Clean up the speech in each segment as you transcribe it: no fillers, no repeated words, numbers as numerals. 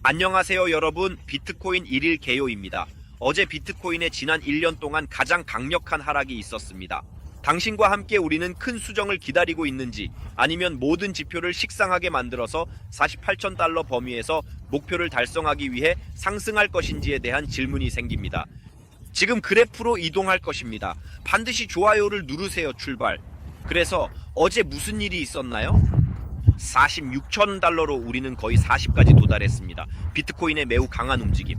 안녕하세요 여러분, 비트코인 1일 개요입니다. 어제 비트코인의 지난 1년 동안 가장 강력한 하락이 있었습니다. 당신과 함께 우리는 큰 수정을 기다리고 있는지, 아니면 모든 지표를 식상하게 만들어서 48,000달러 범위에서 목표를 달성하기 위해 상승할 것인지에 대한 질문이 생깁니다. 지금 그래프로 이동할 것입니다. 반드시 좋아요를 누르세요. 출발. 그래서 어제 무슨 일이 있었나요? 46,000달러로 우리는 거의 40까지 도달했습니다. 비트코인의 매우 강한 움직임.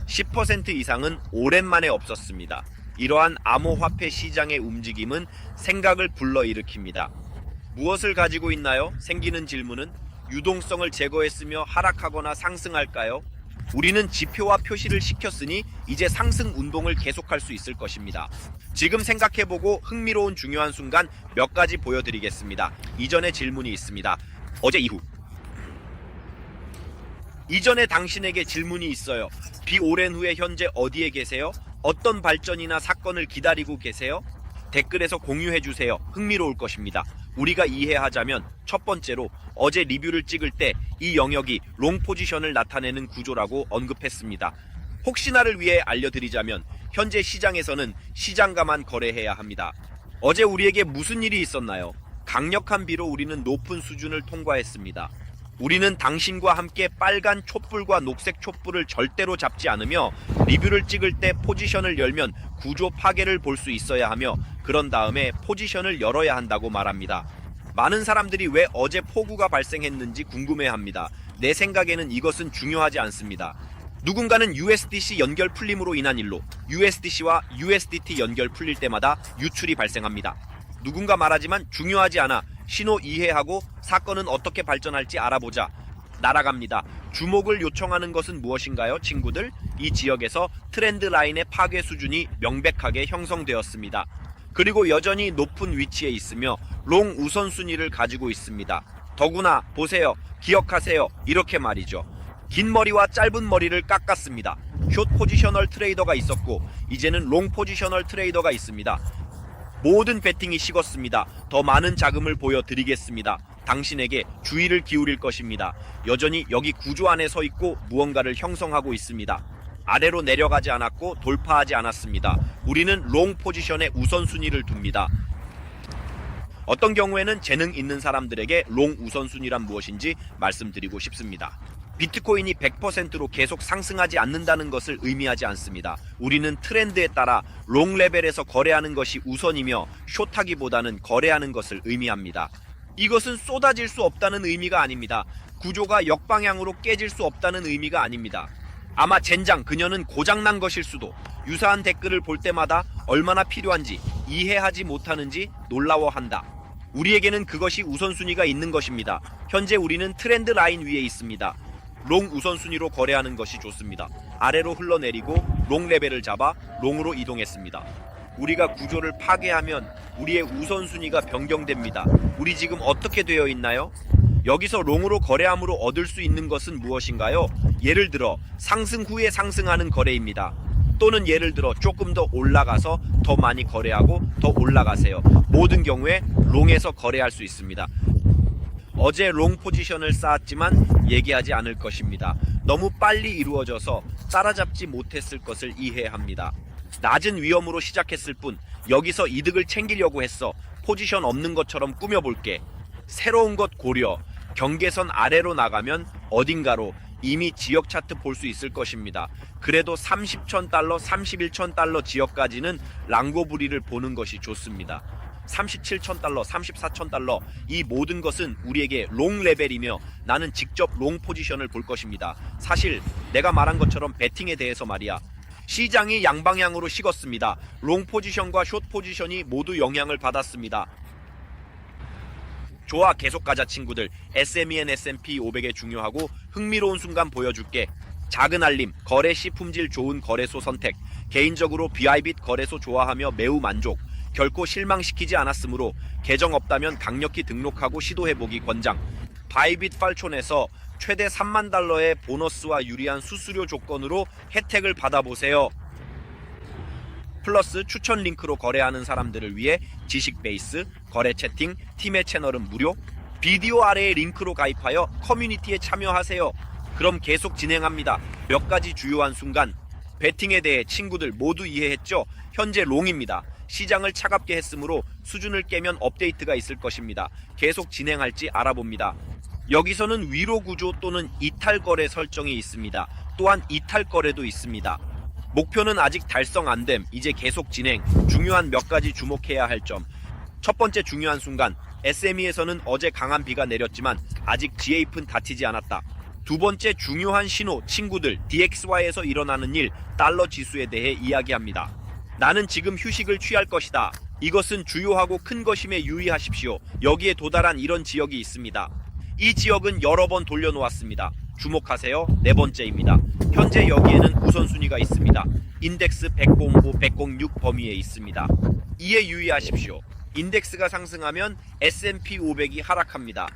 10% 이상은 오랜만에 없었습니다. 이러한 암호화폐 시장의 움직임은 생각을 불러일으킵니다. 무엇을 가지고 있나요? 생기는 질문은 유동성을 제거했으며 하락하거나 상승할까요? 우리는 지표와 표시를 시켰으니 이제 상승 운동을 계속할 수 있을 것입니다. 지금 생각해보고 흥미로운 중요한 순간 몇 가지 보여드리겠습니다. 이전에 질문이 있습니다. 어제 이후. 이전에 당신에게 질문이 있어요. 비 오랜 후에 현재 어디에 계세요? 어떤 발전이나 사건을 기다리고 계세요? 댓글에서 공유해주세요. 흥미로울 것입니다. 우리가 이해하자면 첫 번째로 어제 리뷰를 찍을 때 이 영역이 롱 포지션을 나타내는 구조라고 언급했습니다. 혹시나를 위해 알려드리자면 현재 시장에서는 시장가만 거래해야 합니다. 어제 우리에게 무슨 일이 있었나요? 강력한 비로 우리는 높은 수준을 통과했습니다. 우리는 당신과 함께 빨간 촛불과 녹색 촛불을 절대로 잡지 않으며 리뷰를 찍을 때 포지션을 열면 구조 파괴를 볼 수 있어야 하며, 그런 다음에 포지션을 열어야 한다고 말합니다. 많은 사람들이 왜 어제 폭우가 발생했는지 궁금해합니다. 내 생각에는 이것은 중요하지 않습니다. 누군가는 USDC 연결 풀림으로 인한 일로 USDC와 USDT 연결 풀릴 때마다 유출이 발생합니다. 누군가 말하지만 중요하지 않아. 신호 이해하고 사건은 어떻게 발전할지 알아보자. 날아갑니다. 주목을 요청하는 것은 무엇인가요, 친구들? 이 지역에서 트렌드 라인의 파괴 수준이 명백하게 형성되었습니다. 그리고 여전히 높은 위치에 있으며 롱 우선순위를 가지고 있습니다. 더구나 보세요. 기억하세요. 이렇게 말이죠. 긴 머리와 짧은 머리를 깎았습니다. 숏 포지셔널 트레이더가 있었고 이제는 롱 포지셔널 트레이더가 있습니다. 모든 베팅이 식었습니다. 더 많은 자금을 보여드리겠습니다. 당신에게 주의를 기울일 것입니다. 여전히 여기 구조 안에 서 있고 무언가를 형성하고 있습니다. 아래로 내려가지 않았고 돌파하지 않았습니다. 우리는 롱 포지션에 우선순위를 둡니다. 어떤 경우에는 재능 있는 사람들에게 롱 우선순위란 무엇인지 말씀드리고 싶습니다. 비트코인이 100%로 계속 상승하지 않는다는 것을 의미하지 않습니다. 우리는 트렌드에 따라 롱 레벨에서 거래하는 것이 우선이며 숏하기보다는 거래하는 것을 의미합니다. 이것은 쏟아질 수 없다는 의미가 아닙니다. 구조가 역방향으로 깨질 수 없다는 의미가 아닙니다. 아마 젠장 그녀는 고장난 것일 수도. 유사한 댓글을 볼 때마다 얼마나 필요한지 이해하지 못하는지 놀라워한다. 우리에게는 그것이 우선순위가 있는 것입니다. 현재 우리는 트렌드 라인 위에 있습니다. 롱 우선순위로 거래하는 것이 좋습니다. 아래로 흘러내리고 롱 레벨을 잡아 롱으로 이동했습니다. 우리가 구조를 파괴하면 우리의 우선순위가 변경됩니다. 우리 지금 어떻게 되어 있나요? 여기서 롱으로 거래함으로 얻을 수 있는 것은 무엇인가요? 예를 들어 상승 후에 상승하는 거래입니다. 또는 예를 들어 조금 더 올라가서 더 많이 거래하고 더 올라가세요. 모든 경우에 롱에서 거래할 수 있습니다. 어제 롱 포지션을 쌓았지만 얘기하지 않을 것입니다. 너무 빨리 이루어져서 따라잡지 못했을 것을 이해합니다. 낮은 위험으로 시작했을 뿐 여기서 이득을 챙기려고 했어. 포지션 없는 것처럼 꾸며볼게. 새로운 것 고려. 경계선 아래로 나가면 어딘가로 이미 지역 차트 볼 수 있을 것입니다. 그래도 30,000달러, 31,000달러 지역까지는 랑고부리를 보는 것이 좋습니다. 37,000달러, 34,000달러 이 모든 것은 우리에게 롱 레벨이며 나는 직접 롱 포지션을 볼 것입니다. 사실 내가 말한 것처럼 베팅에 대해서 말이야. 시장이 양방향으로 식었습니다. 롱 포지션과 숏 포지션이 모두 영향을 받았습니다. 좋아, 계속 가자 친구들. SMEN S&P 500의 중요하고 흥미로운 순간 보여줄게. 작은 알림, 거래 시 품질 좋은 거래소 선택. 개인적으로 비아이빗 거래소 좋아하며 매우 만족. 결코 실망시키지 않았으므로 계정 없다면 강력히 등록하고 시도해보기 권장. 바이빗 팔촌에서 최대 3만 달러의 보너스와 유리한 수수료 조건으로 혜택을 받아보세요. 플러스 추천 링크로 거래하는 사람들을 위해 지식 베이스, 거래 채팅, 팀의 채널은 무료. 비디오 아래의 링크로 가입하여 커뮤니티에 참여하세요. 그럼 계속 진행합니다. 몇 가지 주요한 순간. 배팅에 대해 친구들 모두 이해했죠? 현재 롱입니다. 시장을 차갑게 했으므로 수준을 깨면 업데이트가 있을 것입니다. 계속 진행할지 알아봅니다. 여기서는 위로 구조 또는 이탈 거래 설정이 있습니다. 또한 이탈 거래도 있습니다. 목표는 아직 달성 안됨. 이제 계속 진행. 중요한 몇 가지 주목해야 할 점. 첫 번째 중요한 순간. SME에서는 어제 강한 비가 내렸지만 아직 G8는 다치지 않았다. 두 번째 중요한 신호. 친구들, DXY에서 일어나는 일, 달러 지수에 대해 이야기합니다. 나는 지금 휴식을 취할 것이다. 이것은 주요하고 큰 것임에 유의하십시오. 여기에 도달한 이런 지역이 있습니다. 이 지역은 여러 번 돌려놓았습니다. 주목하세요. 네 번째입니다. 현재 여기에는 우선순위가 있습니다. 인덱스 105, 106 범위에 있습니다. 이에 유의하십시오. 인덱스가 상승하면 S&P 500이 하락합니다.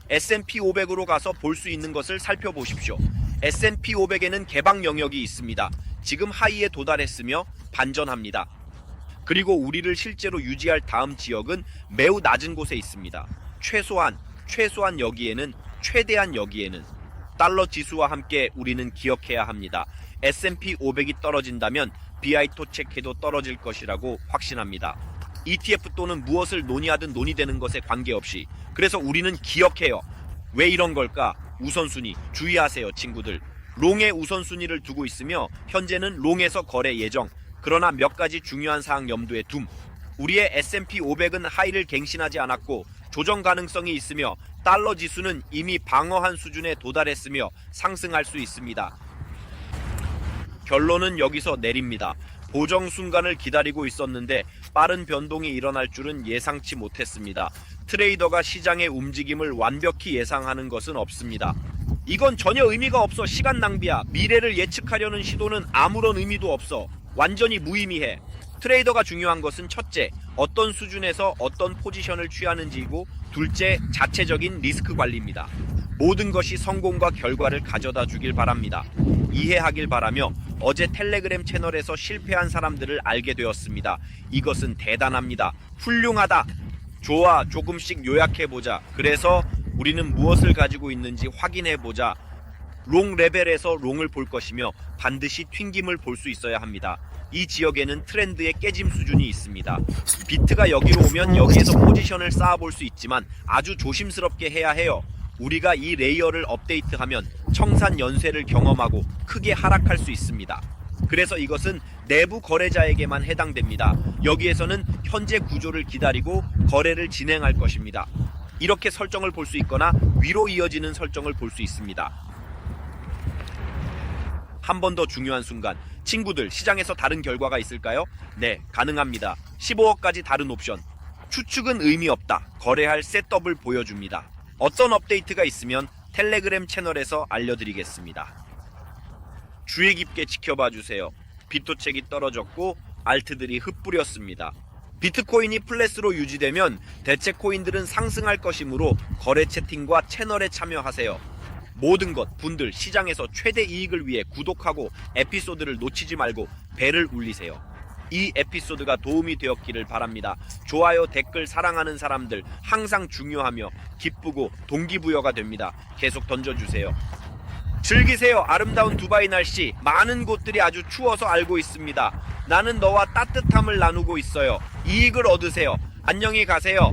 S&P 500으로 가서 볼 수 있는 것을 살펴보십시오. S&P 500에는 개방 영역이 있습니다. 지금 하이에 도달했으며 반전합니다. 그리고 우리를 실제로 유지할 다음 지역은 매우 낮은 곳에 있습니다. 최소한 여기에는, 최대한 여기에는. 달러 지수와 함께 우리는 기억해야 합니다. S&P 500이 떨어진다면 비아이토체크도 떨어질 것이라고 확신합니다. ETF 또는 무엇을 논의하든 논의되는 것에 관계없이. 그래서 우리는 기억해요. 왜 이런 걸까? 우선순위 주의하세요, 친구들. 롱에 우선순위를 두고 있으며 현재는 롱에서 거래 예정. 그러나 몇 가지 중요한 사항 염두에 둠. 우리의 S&P 500은 하이를 갱신하지 않았고 조정 가능성이 있으며 달러 지수는 이미 방어한 수준에 도달했으며 상승할 수 있습니다. 결론은 여기서 내립니다. 보정 순간을 기다리고 있었는데 빠른 변동이 일어날 줄은 예상치 못했습니다. 트레이더가 시장의 움직임을 완벽히 예상하는 것은 없습니다. 이건 전혀 의미가 없어. 시간 낭비야. 미래를 예측하려는 시도는 아무런 의미도 없어. 완전히 무의미해. 트레이더가 중요한 것은 첫째, 어떤 수준에서 어떤 포지션을 취하는지이고 둘째, 자체적인 리스크 관리입니다. 모든 것이 성공과 결과를 가져다 주길 바랍니다. 이해하길 바라며 어제 텔레그램 채널에서 실패한 사람들을 알게 되었습니다. 이것은 대단합니다. 훌륭하다. 좋아, 조금씩 요약해보자. 그래서 우리는 무엇을 가지고 있는지 확인해보자. 롱 레벨에서 롱을 볼 것이며 반드시 튕김을 볼 수 있어야 합니다. 이 지역에는 트렌드의 깨짐 수준이 있습니다. 비트가 여기로 오면 여기에서 포지션을 쌓아볼 수 있지만 아주 조심스럽게 해야 해요. 우리가 이 레이어를 업데이트하면 청산 연쇄를 경험하고 크게 하락할 수 있습니다. 그래서 이것은 내부 거래자에게만 해당됩니다. 여기에서는 현재 구조를 기다리고 거래를 진행할 것입니다. 이렇게 설정을 볼 수 있거나 위로 이어지는 설정을 볼 수 있습니다. 한 번 더 중요한 순간. 친구들, 시장에서 다른 결과가 있을까요? 네, 가능합니다. 15억까지 다른 옵션. 추측은 의미 없다. 거래할 셋업을 보여줍니다. 어떤 업데이트가 있으면 텔레그램 채널에서 알려드리겠습니다. 주의 깊게 지켜봐 주세요. 비토책이 떨어졌고 알트들이 흩뿌렸습니다. 비트코인이 플랫으로 유지되면 대체 코인들은 상승할 것이므로 거래 채팅과 채널에 참여하세요. 모든 것, 분들, 시장에서 최대 이익을 위해 구독하고 에피소드를 놓치지 말고 벨을 울리세요. 이 에피소드가 도움이 되었기를 바랍니다. 좋아요, 댓글, 사랑하는 사람들 항상 중요하며 기쁘고 동기부여가 됩니다. 계속 던져주세요. 즐기세요. 아름다운 두바이 날씨. 많은 곳들이 아주 추워서 알고 있습니다. 나는 너와 따뜻함을 나누고 있어요. 이익을 얻으세요. 안녕히 가세요.